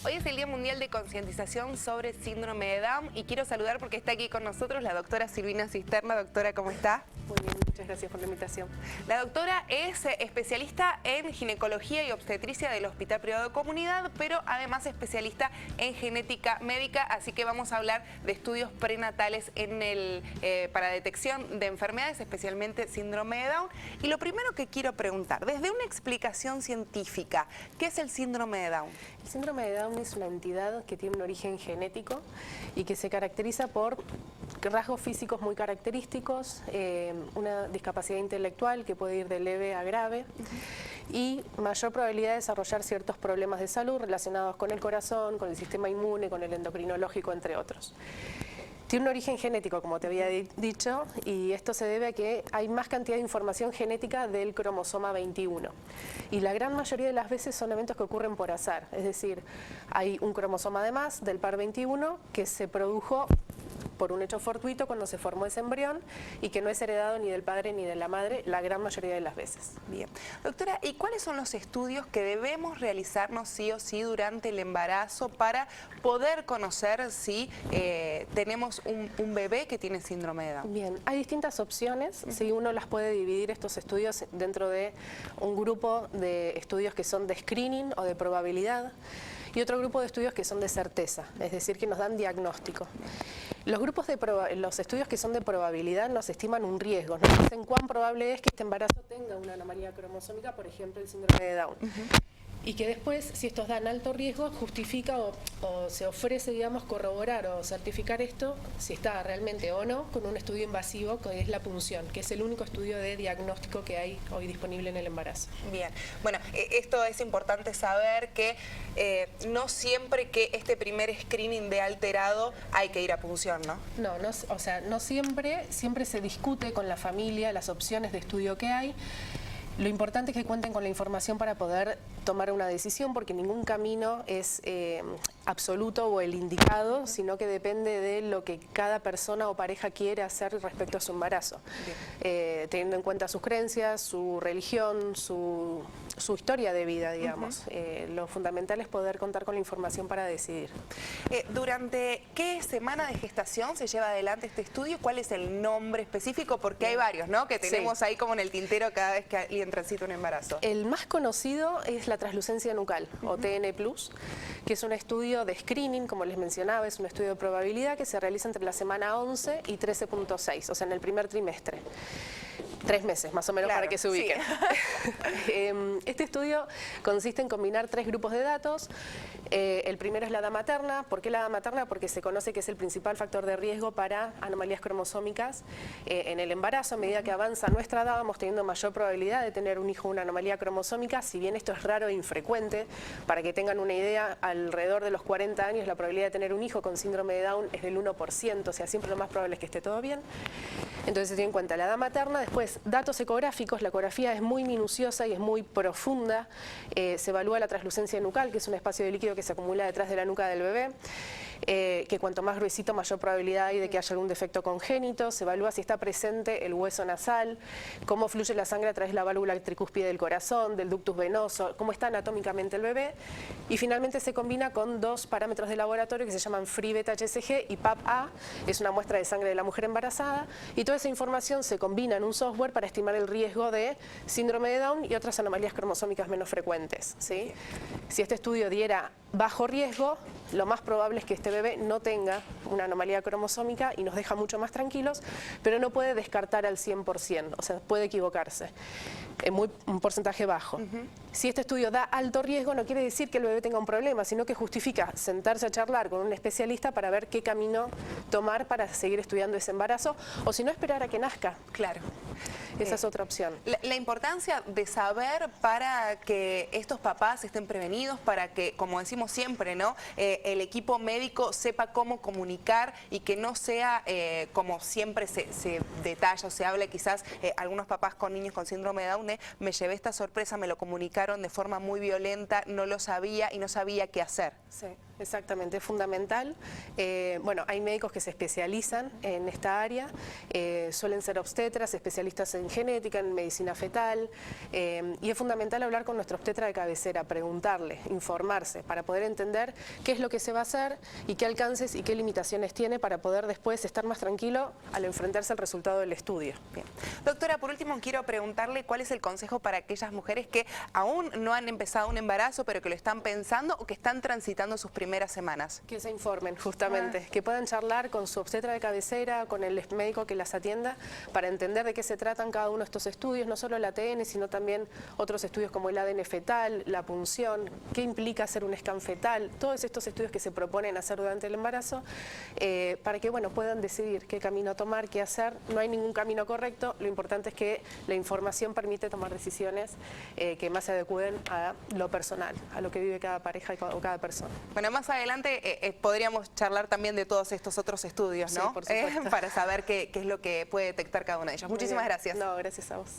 Hoy es el Día Mundial de Concientización sobre Síndrome de Down y quiero saludar porque está aquí con nosotros la doctora Silvina Cisterna. Doctora, ¿cómo está? Muy bien, muchas gracias por la invitación. La doctora es especialista en ginecología y obstetricia del Hospital Privado de Comunidad, pero además especialista en genética médica, así que vamos a hablar de estudios prenatales para detección de enfermedades, especialmente síndrome de Down. Y lo primero que quiero preguntar, desde una explicación científica, ¿qué es el síndrome de Down? El síndrome de Down es una entidad que tiene un origen genético y que se caracteriza por rasgos físicos muy característicos, una discapacidad intelectual que puede ir de leve a grave y mayor probabilidad de desarrollar ciertos problemas de salud relacionados con el corazón, con el sistema inmune, con el endocrinológico, entre otros. Tiene un origen genético, como te había dicho, y esto se debe a que hay más cantidad de información genética del cromosoma 21. Y la gran mayoría de las veces son eventos que ocurren por azar, es decir, hay un cromosoma de más del par 21 que se produjo por un hecho fortuito cuando se formó ese embrión y que no es heredado ni del padre ni de la madre la gran mayoría de las veces. Bien. Doctora, ¿y cuáles son los estudios que debemos realizarnos sí o sí durante el embarazo para poder conocer si tenemos un bebé que tiene síndrome de Down? Bien, hay distintas opciones, si uno las puede dividir estos estudios dentro de un grupo de estudios que son de screening o de probabilidad y otro grupo de estudios que son de certeza, es decir, que nos dan diagnóstico. Los estudios que son de probabilidad nos estiman un riesgo, nos dicen cuán probable es que este embarazo tenga una anomalía cromosómica, por ejemplo el síndrome de Down. Y que después, si estos dan alto riesgo, justifica o se ofrece, digamos, corroborar o certificar esto, si está realmente o no, con un estudio invasivo que es la punción, que es el único estudio de diagnóstico que hay hoy disponible en el embarazo. Bien, bueno, esto es importante saber que no siempre que este primer screening de alterado hay que ir a punción, ¿no? No, o sea, no siempre se discute con la familia las opciones de estudio que hay. Lo importante es que cuenten con la información para poder tomar una decisión, porque ningún camino es absoluto o el indicado, sino que depende de lo que cada persona o pareja quiere hacer respecto a su embarazo. Teniendo en cuenta sus creencias, su religión, su historia de vida, digamos. Lo fundamental es poder contar con la información para decidir. ¿Durante qué semana de gestación se lleva adelante este estudio? ¿Cuál es el nombre específico? Porque hay varios, ¿no? Que tenemos ahí como en el tintero cada vez que alguien transita un embarazo. El más conocido es la translucencia nucal, o TN+, que es un estudio de screening, como les mencionaba, es un estudio de probabilidad que se realiza entre la semana 11 y 13.6, o sea, en el primer trimestre. 3 meses, más o menos, claro, para que se ubiquen. Sí. Este estudio consiste en combinar 3 grupos de datos. El primero es la edad materna. ¿Por qué la edad materna? Porque se conoce que es el principal factor de riesgo para anomalías cromosómicas en el embarazo. A medida que avanza nuestra edad, vamos teniendo mayor probabilidad de tener un hijo o una anomalía cromosómica. Si bien esto es raro e infrecuente, para que tengan una idea, alrededor de los 40 años la probabilidad de tener un hijo con síndrome de Down es del 1%, o sea, siempre lo más probable es que esté todo bien. Entonces se tiene en cuenta la edad materna. Después, datos ecográficos. La ecografía es muy minuciosa y es muy profunda. Se evalúa la translucencia nucal, que es un espacio de líquido que se acumula detrás de la nuca del bebé, que cuanto más gruesito, mayor probabilidad hay de que haya algún defecto congénito. Se evalúa si está presente el hueso nasal, cómo fluye la sangre a través de la válvula tricúspide del corazón, del ductus venoso, cómo está anatómicamente el bebé. Y finalmente se combina con 2 parámetros de laboratorio que se llaman Free Beta HCG y PAP-A, es una muestra de sangre de la mujer embarazada, y toda esa información se combina en un software para estimar el riesgo de síndrome de Down y otras anomalías cromosómicas menos frecuentes, ¿sí? Si este estudio diera bajo riesgo, lo más probable es que este bebé no tenga una anomalía cromosómica y nos deja mucho más tranquilos, pero no puede descartar al 100%, o sea, puede equivocarse, un porcentaje bajo. Si este estudio da alto riesgo, no quiere decir que el bebé tenga un problema, sino que justifica sentarse a charlar con un especialista para ver qué camino tomar para seguir estudiando ese embarazo, o si no, esperar a que nazca. Claro. Esa es otra opción. La importancia de saber para que estos papás estén prevenidos, para que, como decimos siempre, ¿no? El equipo médico sepa cómo comunicar y que no sea como siempre se detalla o se habla, quizás algunos papás con niños con síndrome de Down, me llevé esta sorpresa, me lo comunicaron de forma muy violenta, no lo sabía y no sabía qué hacer. Sí. Exactamente, es fundamental. Bueno, hay médicos que se especializan en esta área, suelen ser obstetras, especialistas en genética, en medicina fetal, y es fundamental hablar con nuestro obstetra de cabecera, preguntarle, informarse, para poder entender qué es lo que se va a hacer y qué alcances y qué limitaciones tiene para poder después estar más tranquilo al enfrentarse al resultado del estudio. Bien. Doctora, por último quiero preguntarle cuál es el consejo para aquellas mujeres que aún no han empezado un embarazo, pero que lo están pensando o que están transitando sus primeras semanas. Que se informen, justamente, que puedan charlar con su obstetra de cabecera, con el médico que las atienda, para entender de qué se tratan cada uno de estos estudios, no solo el ATN, sino también otros estudios como el ADN fetal, la punción, qué implica hacer un scan fetal, todos estos estudios que se proponen hacer durante el embarazo, para que bueno, puedan decidir qué camino tomar, qué hacer. No hay ningún camino correcto, lo importante es que la información permite tomar decisiones que más se adecúen a lo personal, a lo que vive cada pareja o cada persona. Bueno, más adelante podríamos charlar también de todos estos otros estudios, ¿no? Sí, por supuesto. Para saber qué es lo que puede detectar cada uno de ellos. Muchísimas gracias. No, gracias a vos.